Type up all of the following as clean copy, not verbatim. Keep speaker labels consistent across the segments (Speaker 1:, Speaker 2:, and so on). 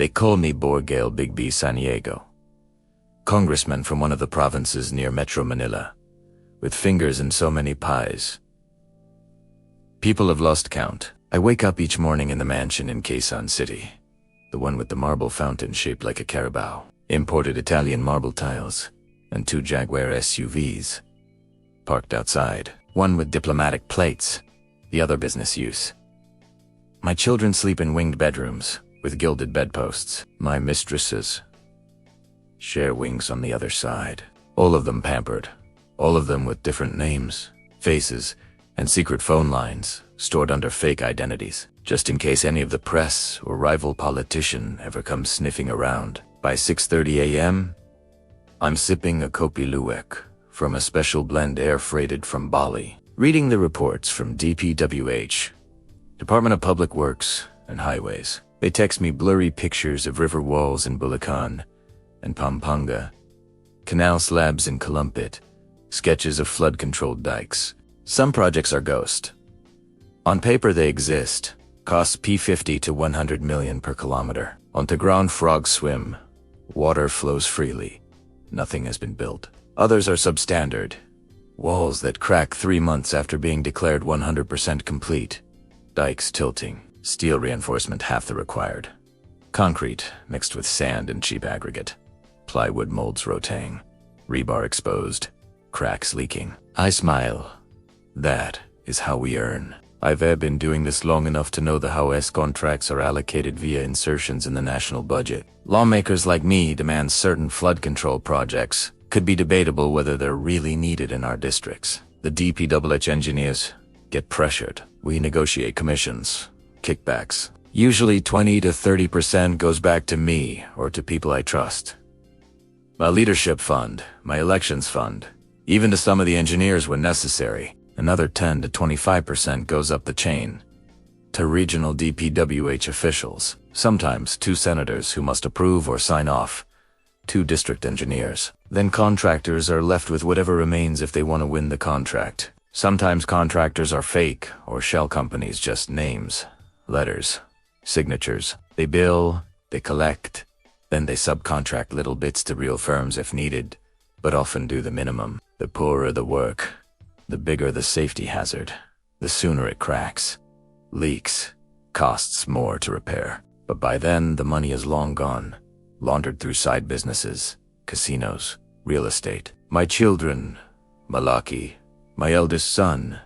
Speaker 1: They call me Borgale Big B Saniego, congressman from one of the provinces near Metro Manila, with fingers in so many pies. People have lost count. I wake up each morning in the mansion in Quezon City, the one with the marble fountain shaped like a carabao, imported Italian marble tiles, and 2 Jaguar SUVs, parked outside, one with diplomatic plates, the other business use. My children sleep in winged bedrooms, with gilded bedposts. My mistresses share wings on the other side. All of them pampered, all of them with different names, faces, and secret phone lines stored under fake identities, just in case any of the press or rival politician ever comes sniffing around. By 6:30 a.m., I'm sipping a kopi luwak from a special blend air freighted from Bali, reading the reports from DPWH, Department of Public Works and Highways. They text me blurry pictures of river walls in Bulacan and Pampanga, canal slabs in Calumpit, sketches of flood-controlled dikes. Some projects are ghost. On paper they exist, costs P50 to 100 million per kilometer. On the ground frogs swim, water flows freely. Nothing has been built. Others are substandard, walls that crack 3 months after being declared 100% complete, dikes tilting, steel reinforcement half the required, concrete mixed with sand and cheap aggregate, plywood molds rotating, rebar exposed, cracks leaking. I smile. That is how we earn. I've been doing this long enough to know the how contracts are allocated via insertions in the national budget. Lawmakers like me demand certain flood control projects. Could be debatable whether they're really needed in our districts. The DPWH engineers get pressured. We negotiate commissions, kickbacks. Usually 20 to 30% goes back to me or to people I trust. My leadership fund, my elections fund, even to some of the engineers when necessary. Another 10 to 25% goes up the chain to regional DPWH officials, sometimes 2 senators who must approve or sign off, 2 district engineers. Then contractors are left with whatever remains if they want to win the contract. Sometimes contractors are fake or shell companies, just names, letters, signatures. They bill, they collect, then they subcontract little bits to real firms if needed, but often do the minimum. The poorer the work, the bigger the safety hazard, the sooner it cracks, leaks, costs more to repair. But by then, the money is long gone, laundered through side businesses, casinos, real estate. My children, Malaki, my eldest son,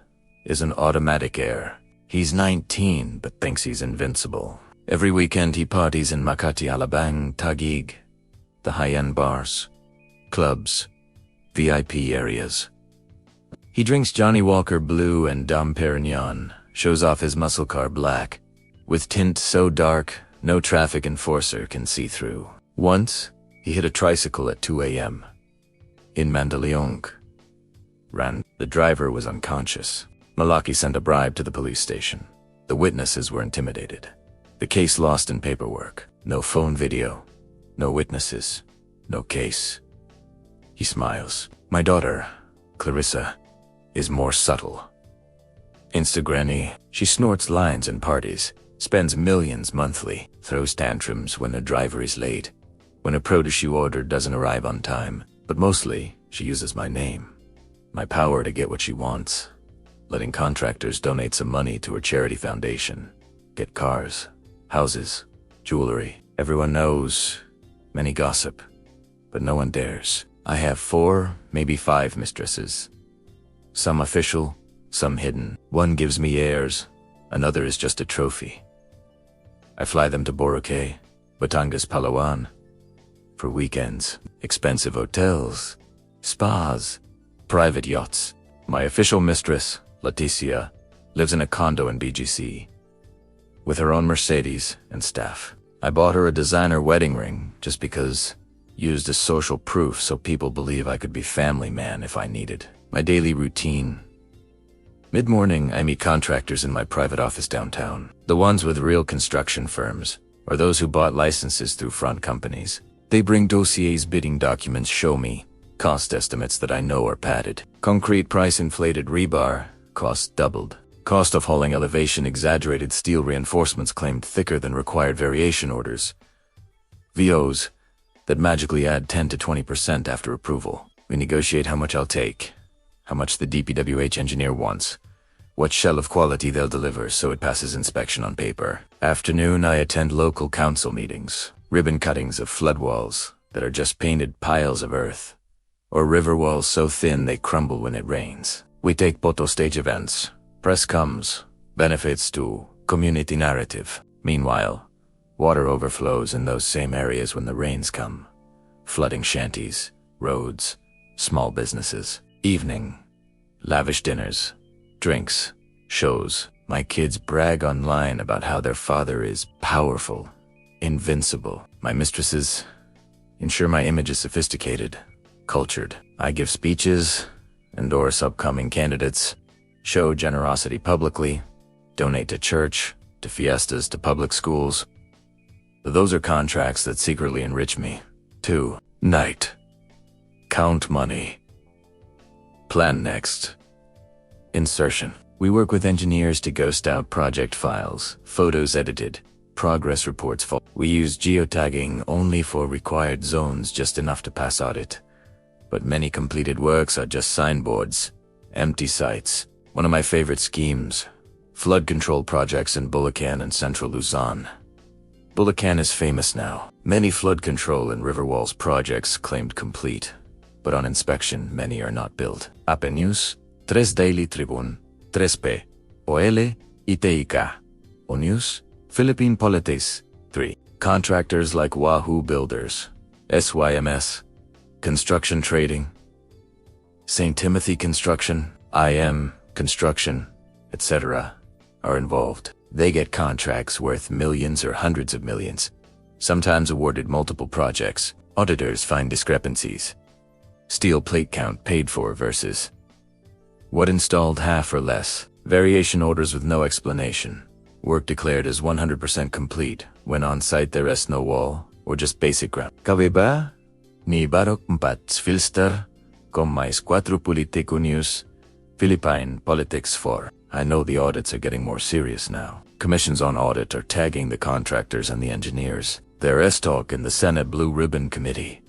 Speaker 1: is an automatic heir. He's 19 but thinks he's invincible. Every weekend he parties in Makati, Alabang, Taguig, the high-end bars, clubs, VIP areas. He drinks Johnny Walker Blue and Dom Perignon, shows off his muscle car black, with tint so dark no traffic enforcer can see through. Once, he hit a tricycle at 2 a.m. in Mandaluyong. The driver was unconscious. Malaki sent a bribe to the police station. The witnesses were intimidated. The case lost in paperwork. No phone video, no witnesses, no case. He smiles. My daughter, Clarissa, is more subtle. Instagranny, she snorts lines in parties, spends millions monthly, throws tantrums when a driver is late, when a produce you ordered doesn't arrive on time, but mostly she uses my name, my power to get what she wants, letting contractors donate some money to her charity foundation, get cars, houses, jewelry. Everyone knows, many gossip, but no one dares. I have 4, maybe 5 mistresses. Some official, some hidden. One gives me airs, another is just a trophy. I fly them to Boracay, Batangas, Palawan, for weekends, expensive hotels, spas, private yachts. My official mistress, Leticia, lives in a condo in BGC, with her own Mercedes and staff. I bought her a designer wedding ring just because, used as social proof so people believe I could be family man if I needed. My daily routine. Mid-morning, I meet contractors in my private office downtown. The ones with real construction firms, or those who bought licenses through front companies. They bring dossiers, bidding documents, show me cost estimates that I know are padded. Concrete price inflated, rebar cost doubled. Cost of hauling elevation exaggerated, steel reinforcements claimed thicker than required, variation orders VOs that magically add 10 to 20% after approval. We negotiate how much I'll take, how much the DPWH engineer wants, what shell of quality they'll deliver so it passes inspection on paper. Afternoon, I attend local council meetings, ribbon cuttings of flood walls that are just painted piles of earth, or river walls so thin they crumble when it rains. We take photo stage events, press comes, benefits to community narrative. Meanwhile, water overflows in those same areas when the rains come, flooding shanties, roads, small businesses. Evening, lavish dinners, drinks, shows. My kids brag online about how their father is powerful, invincible. My mistresses ensure my image is sophisticated, cultured. I give speeches, endorse upcoming candidates, show generosity publicly, donate to church, to fiestas, to public schools. Those are contracts that secretly enrich me. 2. Night. Count money. Plan next. Insertion. We work with engineers to ghost out project files, photos edited, progress reports. We use geotagging only for required zones, just enough to pass audit. But many completed works are just signboards, empty sites. One of my favorite schemes, flood control projects in Bulacan and central Luzon. Bulacan is famous now. Many flood control and river walls projects claimed complete, but on inspection, many are not built. AP News, 3 Daily Tribune, 3P, OL, ITICA, O News, Philippine Politics, 3. Contractors like Wahoo Builders, SYMS, Construction Trading, St. Timothy Construction, IM Construction, etc. are involved. They get contracts worth millions or hundreds of millions, sometimes awarded multiple projects. Auditors find discrepancies. Steel plate count paid for versus what installed half or less. Variation orders with no explanation. Work declared as 100% complete when on site there is no wall or just basic ground. Kaweba ni Barok 4 Filster com mais 4 Politico News, Philippine Politics 4. I know the audits are getting more serious now. Commissions on audit are tagging the contractors and the engineers. There is talk in the Senate Blue Ribbon Committee.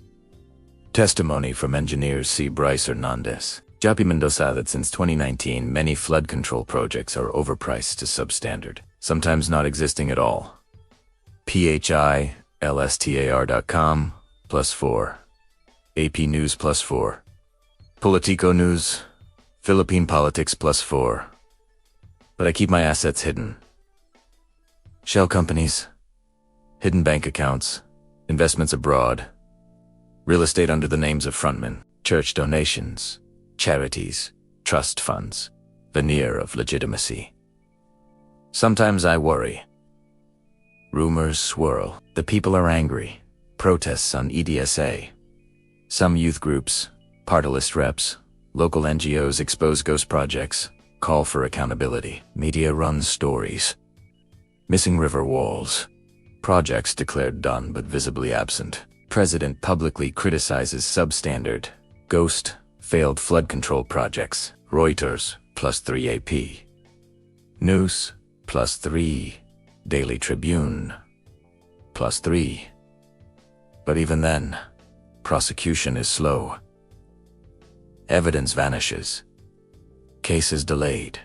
Speaker 1: Testimony from engineers C. Bryce Hernandez, Japi Mendoza that since 2019 many flood control projects are overpriced to substandard, sometimes not existing at all. PHILSTAR.com +4. AP News +4. Politico News, Philippine Politics +4. But I keep my assets hidden. Shell companies, hidden bank accounts, investments abroad, real estate under the names of frontmen, church donations, charities, trust funds, veneer of legitimacy. Sometimes I worry. Rumors swirl. The people are angry. Protests on EDSA. Some youth groups, partylist reps, local NGOs expose ghost projects, call for accountability. Media runs stories. Missing river walls. Projects declared done but visibly absent. President publicly criticizes substandard, ghost, failed flood control projects. Reuters, +3 AP. News, +3. Daily Tribune, +3. But even then, prosecution is slow. Evidence vanishes. Cases delayed.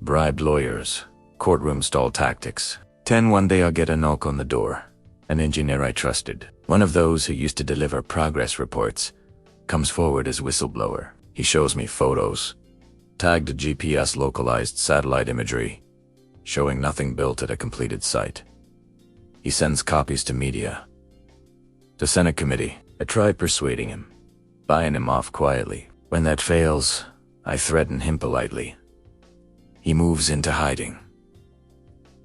Speaker 1: Bribed lawyers, courtroom stall tactics. 10 one day I'll get a knock on the door. An engineer I trusted, one of those who used to deliver progress reports, comes forward as whistleblower. He shows me photos, tagged GPS localized satellite imagery, showing nothing built at a completed site. He sends copies to media. To Senate committee, I try persuading him, buying him off quietly. When that fails, I threaten him politely. He moves into hiding.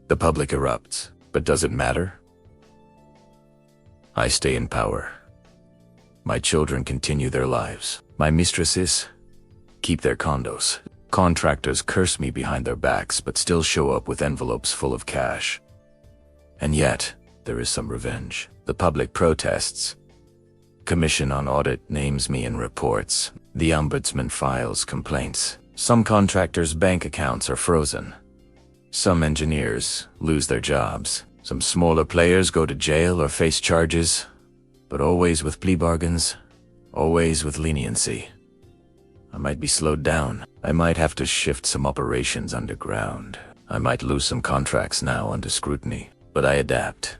Speaker 1: The public erupts, but does it matter? I stay in power. My children continue their lives. My mistresses keep their condos. Contractors curse me behind their backs but still show up with envelopes full of cash. And yet, there is some revenge. The public protests. Commission on Audit names me in reports. The Ombudsman files complaints. Some contractors' bank accounts are frozen. Some engineers lose their jobs. Some smaller players go to jail or face charges, but always with plea bargains, always with leniency. I might be slowed down. I might have to shift some operations underground. I might lose some contracts now under scrutiny, but I adapt.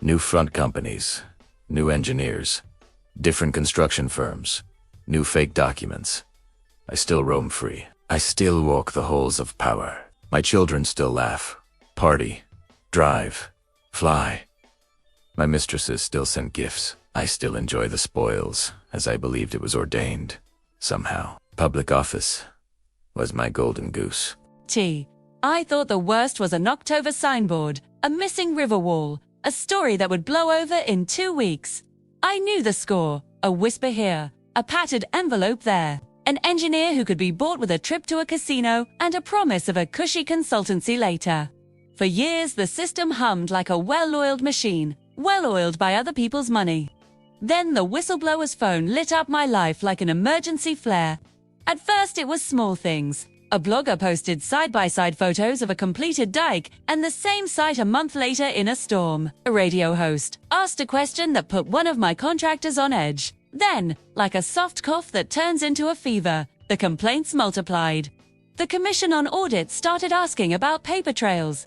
Speaker 1: New front companies, new engineers, different construction firms, new fake documents. I still roam free. I still walk the halls of power. My children still laugh, party, drive, fly. My mistresses still send gifts. I still enjoy the spoils, as I believed it was ordained. Somehow, public office was my golden goose.
Speaker 2: I thought the worst was a knocked-over signboard, a missing river wall, a story that would blow over in 2 weeks. I knew the score, a whisper here, a patted envelope there, an engineer who could be bought with a trip to a casino and a promise of a cushy consultancy later. For years, the system hummed like a well-oiled machine, well-oiled by other people's money. Then the whistleblower's phone lit up my life like an emergency flare. At first, it was small things. A blogger posted side-by-side photos of a completed dike, and the same sight a month later in a storm. A radio host asked a question that put one of my contractors on edge. Then, like a soft cough that turns into a fever, the complaints multiplied. The Commission on Audit started asking about paper trails.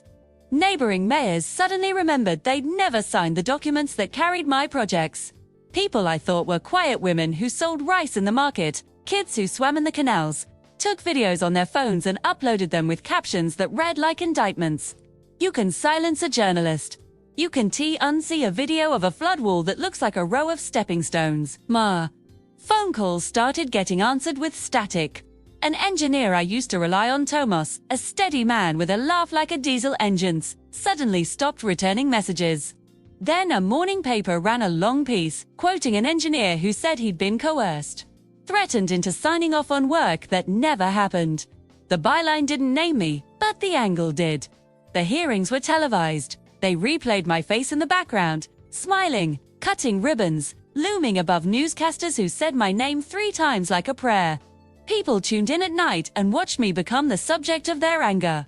Speaker 2: Neighboring mayors suddenly remembered they'd never signed the documents that carried my projects. People I thought were quiet women who sold rice in the market, kids who swam in the canals, took videos on their phones and uploaded them with captions that read like indictments. You can silence a journalist. You can unsee a video of a flood wall that looks like a row of stepping stones. Phone calls started getting answered with static. An engineer I used to rely on, Tomas, a steady man with a laugh like a diesel engine's, suddenly stopped returning messages. Then a morning paper ran a long piece, quoting an engineer who said he'd been coerced, threatened into signing off on work that never happened. The byline didn't name me, but the angle did. The hearings were televised. They replayed my face in the background, smiling, cutting ribbons, looming above newscasters who said my name 3 times like a prayer. People tuned in at night and watched me become the subject of their anger.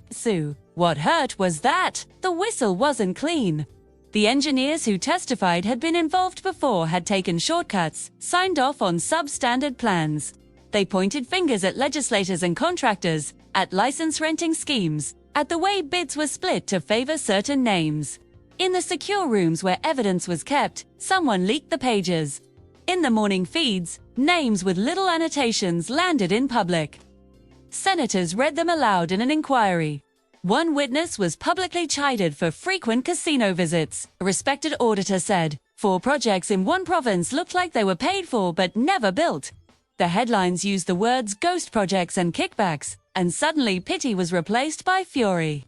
Speaker 2: What hurt was that the whistle wasn't clean. The engineers who testified had been involved before had taken shortcuts, signed off on substandard plans. They pointed fingers at legislators and contractors, at license renting schemes, at the way bids were split to favor certain names. In the secure rooms where evidence was kept, someone leaked the pages. In the morning feeds, names with little annotations landed in public. Senators read them aloud in an inquiry. One witness was publicly chided for frequent casino visits. A respected auditor said, 4 projects in one province looked like they were paid for but never built. The headlines used the words ghost projects and kickbacks, and suddenly pity was replaced by fury.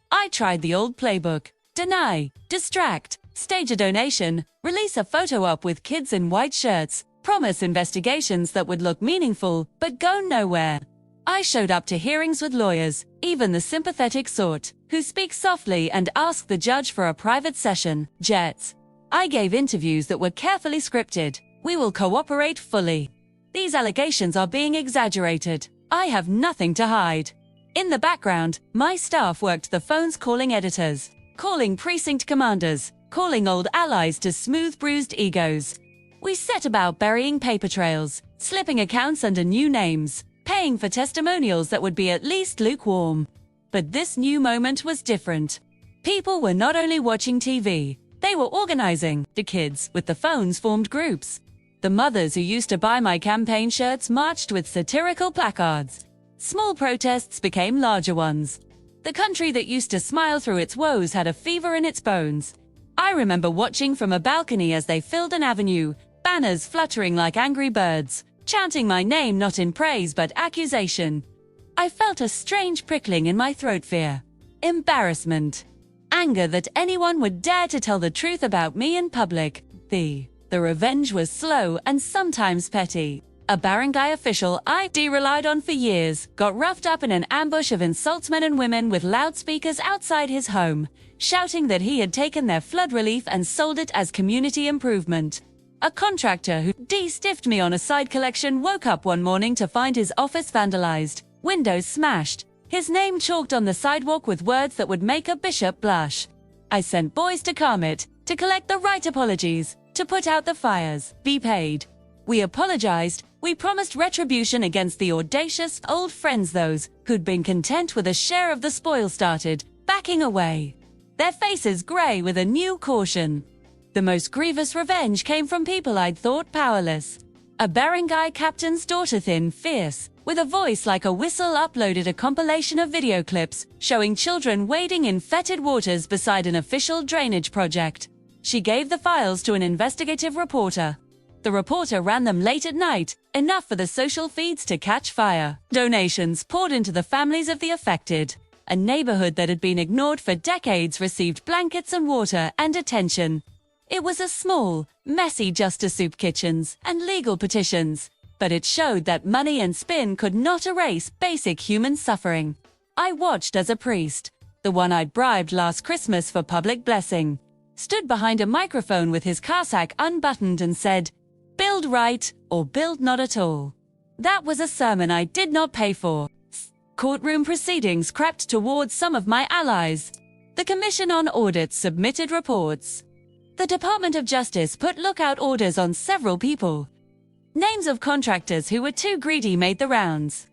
Speaker 2: I tried the old playbook: deny, distract, stage a donation, release a photo op with kids in white shirts, promise investigations that would look meaningful but go nowhere. I showed up to hearings with lawyers, even the sympathetic sort, who speak softly and ask the judge for a private session. Jets. I gave interviews that were carefully scripted. We will cooperate fully. These allegations are being exaggerated. I have nothing to hide. In the background, my staff worked the phones calling editors, calling precinct commanders, calling old allies to smooth bruised egos. We set about burying paper trails, slipping accounts under new names, paying for testimonials that would be at least lukewarm. But this new moment was different. People were not only watching TV, they were organizing. The kids with the phones formed groups. The mothers who used to buy my campaign shirts marched with satirical placards. Small protests became larger ones. The country that used to smile through its woes had a fever in its bones. I remember watching from a balcony as they filled an avenue, banners fluttering like angry birds, chanting my name not in praise but accusation. I felt a strange prickling in my throat, fear, embarrassment, anger that anyone would dare to tell the truth about me in public. The revenge was slow and sometimes petty. A barangay official I'd relied on for years got roughed up in an ambush of insultsmen and women with loudspeakers outside his home, shouting that he had taken their flood relief and sold it as community improvement. A contractor who de-stiffed me on a side collection woke up one morning to find his office vandalized, windows smashed, his name chalked on the sidewalk with words that would make a bishop blush. I sent boys to calm it, to collect the right apologies, to put out the fires, be paid. We apologized, we promised retribution against the audacious old friends, those who'd been content with a share of the spoil started backing away, their faces grey with a new caution. The most grievous revenge came from people I'd thought powerless. A barangay captain's daughter, thin, fierce, with a voice like a whistle, uploaded a compilation of video clips showing children wading in fetid waters beside an official drainage project. She gave the files to an investigative reporter. The reporter ran them late at night, enough for the social feeds to catch fire. Donations poured into the families of the affected. A neighborhood that had been ignored for decades received blankets and water and attention. It was a small, messy justice soup kitchens and legal petitions, but it showed that money and spin could not erase basic human suffering. I watched as a priest, the one I'd bribed last Christmas for public blessing, stood behind a microphone with his cassock unbuttoned and said, "Build right or build not at all." That was a sermon I did not pay for. Courtroom proceedings crept towards some of my allies. The Commission on Audits submitted reports. The Department of Justice put lookout orders on several people. Names of contractors who were too greedy made the rounds.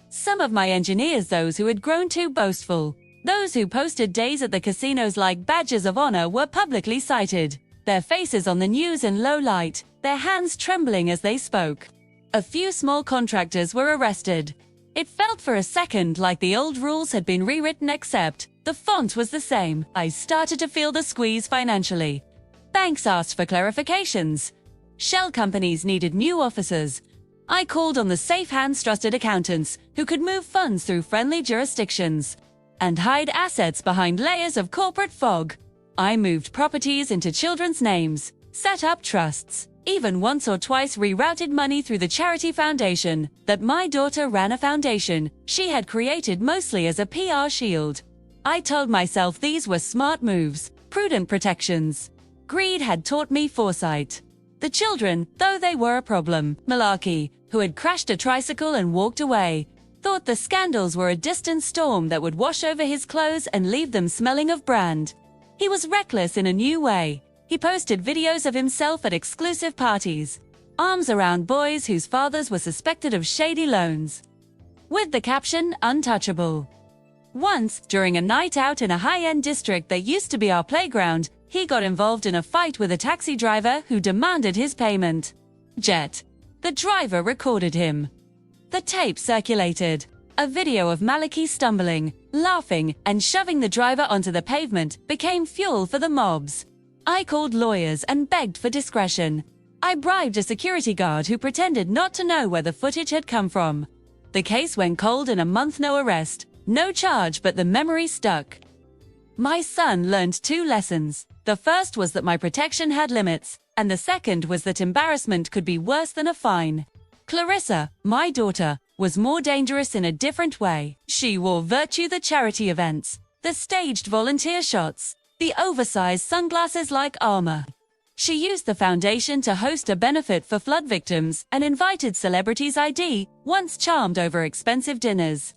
Speaker 2: Some of my engineers, those who had grown too boastful, those who posted days at the casinos like badges of honor, were publicly cited, their faces on the news in low light, their hands trembling as they spoke. A few small contractors were arrested. It felt for a second like the old rules had been rewritten, except the font was the same. I started to feel the squeeze financially. Banks asked for clarifications. Shell companies needed new officers. I called on the safe hands trusted accountants who could move funds through friendly jurisdictions and hide assets behind layers of corporate fog. I moved properties into children's names, set up trusts, even once or twice rerouted money through the charity foundation that my daughter ran, a foundation she had created mostly as a PR shield. I told myself these were smart moves, prudent protections. Greed had taught me foresight. The children, though they were a problem, Malarkey, who had crashed a tricycle and walked away, thought the scandals were a distant storm that would wash over his clothes and leave them smelling of brand. He was reckless in a new way. He posted videos of himself at exclusive parties, arms around boys whose fathers were suspected of shady loans, with the caption, "Untouchable." Once, during a night out in a high-end district that used to be our playground, he got involved in a fight with a taxi driver who demanded his payment. The driver recorded him. The tape circulated. A video of Maliki stumbling, laughing, and shoving the driver onto the pavement became fuel for the mobs. I called lawyers and begged for discretion. I bribed a security guard who pretended not to know where the footage had come from. The case went cold in a month, no arrest, no charge, but the memory stuck. My son learned two lessons. The first was that my protection had limits, and the second was that embarrassment could be worse than a fine. Clarissa, my daughter, was more dangerous in a different way. She wore Virtue, the charity events, the staged volunteer shots, the oversized sunglasses like armor. She used the foundation to host a benefit for flood victims and invited celebrities once charmed over expensive dinners.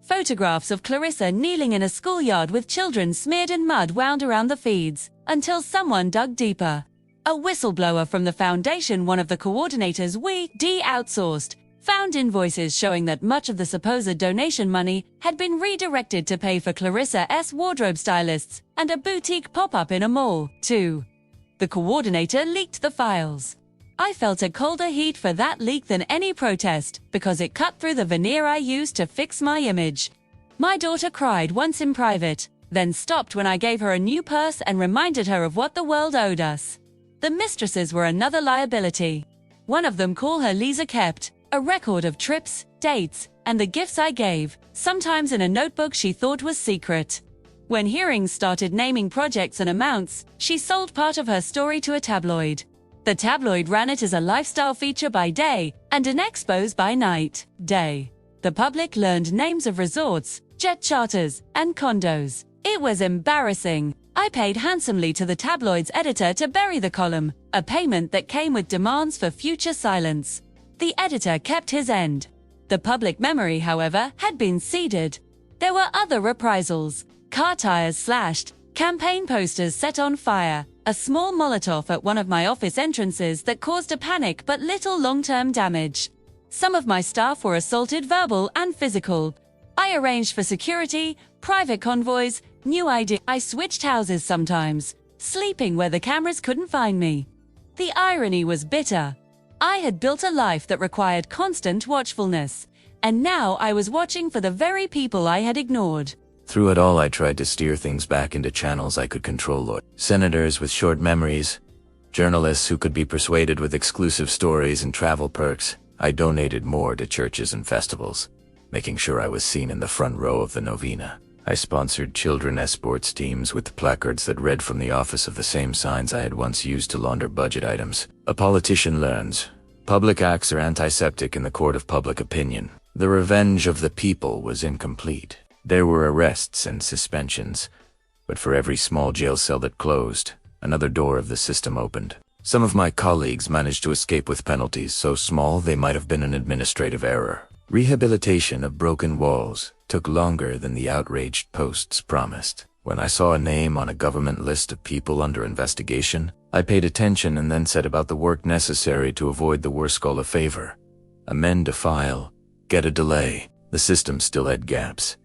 Speaker 2: Photographs of Clarissa kneeling in a schoolyard with children smeared in mud wound around the feeds, until someone dug deeper. A whistleblower from the foundation, one of the coordinators we outsourced, found invoices showing that much of the supposed donation money had been redirected to pay for Clarissa's wardrobe stylists and a boutique pop-up in a mall, too. The coordinator leaked the files. I felt a colder heat for that leak than any protest, because it cut through the veneer I used to fix my image. My daughter cried once in private, then stopped when I gave her a new purse and reminded her of what the world owed us. The mistresses were another liability. One of them, call her Lisa, kept a record of trips, dates, and the gifts I gave, sometimes in a notebook she thought was secret. When hearings started naming projects and amounts, she sold part of her story to a tabloid. The tabloid ran it as a lifestyle feature by day and an expose by night. The public learned names of resorts, jet charters, and condos. It was embarrassing. I paid handsomely to the tabloid's editor to bury the column, a payment that came with demands for future silence. The editor kept his end. The public memory, however, had been ceded. There were other reprisals. Car tires slashed, Campaign posters set on fire, a small Molotov at one of my office entrances that caused a panic but little long-term damage. Some of my staff were assaulted verbal and physical. I arranged for security, private convoys, new ID. I switched houses sometimes, sleeping where the cameras couldn't find me. The irony was bitter. I had built a life that required constant watchfulness, and now I was watching for the very people I had ignored.
Speaker 1: Through it all, I tried to steer things back into channels I could control. Senators with short memories, journalists who could be persuaded with exclusive stories and travel perks. I donated more to churches and festivals, making sure I was seen in the front row of the novena. I sponsored children sports teams with placards that read from the office of the same signs I had once used to launder budget items. A politician learns. Public acts are antiseptic in the court of public opinion. The revenge of the people was incomplete. There were arrests and suspensions, but for every small jail cell that closed, another door of the system opened. Some of my colleagues managed to escape with penalties so small they might have been an administrative error. Rehabilitation of broken walls took longer than the outraged posts promised. When I saw a name on a government list of people under investigation, I paid attention and then set about the work necessary to avoid the worst call of favor. Amend a file, get a delay. The system still had gaps.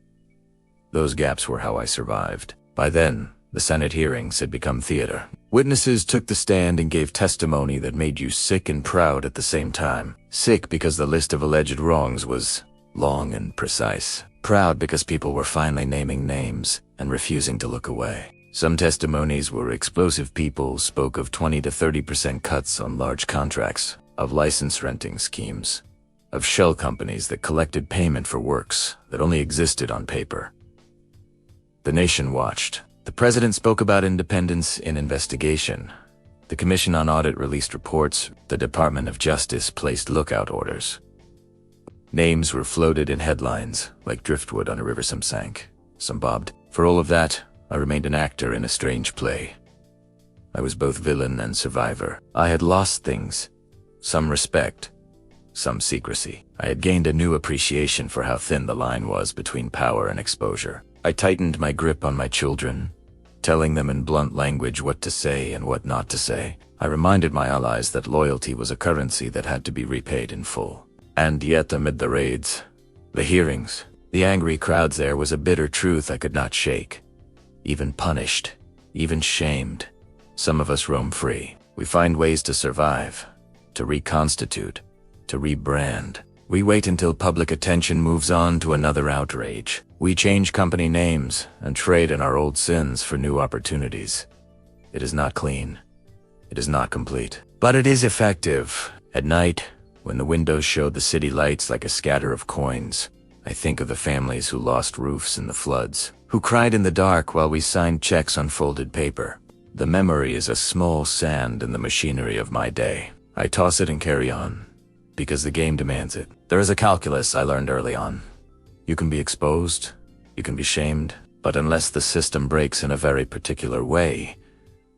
Speaker 1: Those gaps were how I survived. By then, the Senate hearings had become theater. Witnesses took the stand and gave testimony that made you sick and proud at the same time. Sick because the list of alleged wrongs was long and precise. Proud because people were finally naming names and refusing to look away. Some testimonies were explosive. People spoke of 20 to 30% cuts on large contracts, of license renting schemes, of shell companies that collected payment for works that only existed on paper. The nation watched. The president spoke about independence in investigation. The Commission on Audit released reports. The Department of Justice placed lookout orders. Names were floated in headlines, like driftwood on a river. Some sank, some bobbed. For all of that, I remained an actor in a strange play. I was both villain and survivor. I had lost things. Some respect, some secrecy. I had gained a new appreciation for how thin the line was between power and exposure. I tightened my grip on my children, telling them in blunt language what to say and what not to say. I reminded my allies that loyalty was a currency that had to be repaid in full. And yet, amid the raids, the hearings, the angry crowds, there was a bitter truth I could not shake. Even punished, even shamed, some of us roam free. We find ways to survive, to reconstitute, to rebrand. We wait until public attention moves on to another outrage. We change company names and trade in our old sins for new opportunities. It is not clean. It is not complete. But it is effective. At night, when the windows showed the city lights like a scatter of coins, I think of the families who lost roofs in the floods, who cried in the dark while we signed checks on folded paper. The memory is a small sand in the machinery of my day. I toss it and carry on, because the game demands it. There is a calculus I learned early on. You can be exposed, you can be shamed, but unless the system breaks in a very particular way,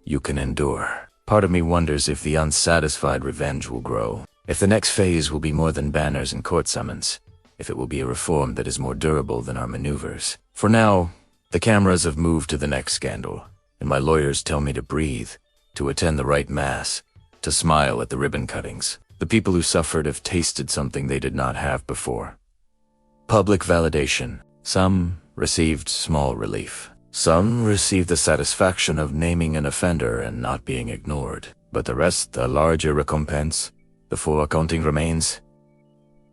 Speaker 1: you can endure. Part of me wonders if the unsatisfied revenge will grow, if the next phase will be more than banners and court summons, if it will be a reform that is more durable than our maneuvers. For now, the cameras have moved to the next scandal, and my lawyers tell me to breathe, to attend the right mass, to smile at the ribbon cuttings. The people who suffered have tasted something they did not have before. Public validation. Some received small relief. Some received the satisfaction of naming an offender and not being ignored. But the rest, the larger recompense, the full accounting remains.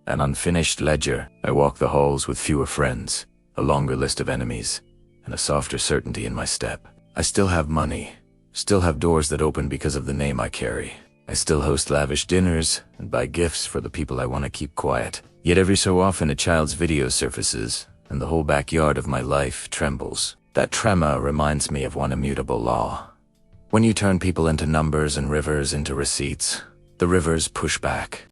Speaker 1: An unfinished ledger. I walk the halls with fewer friends, a longer list of enemies, and a softer certainty in my step. I still have money, still have doors that open because of the name I carry. I still host lavish dinners and buy gifts for the people I want to keep quiet. Yet every so often a child's video surfaces, and the whole backyard of my life trembles. That tremor reminds me of one immutable law. When you turn people into numbers and rivers into receipts, the rivers push back.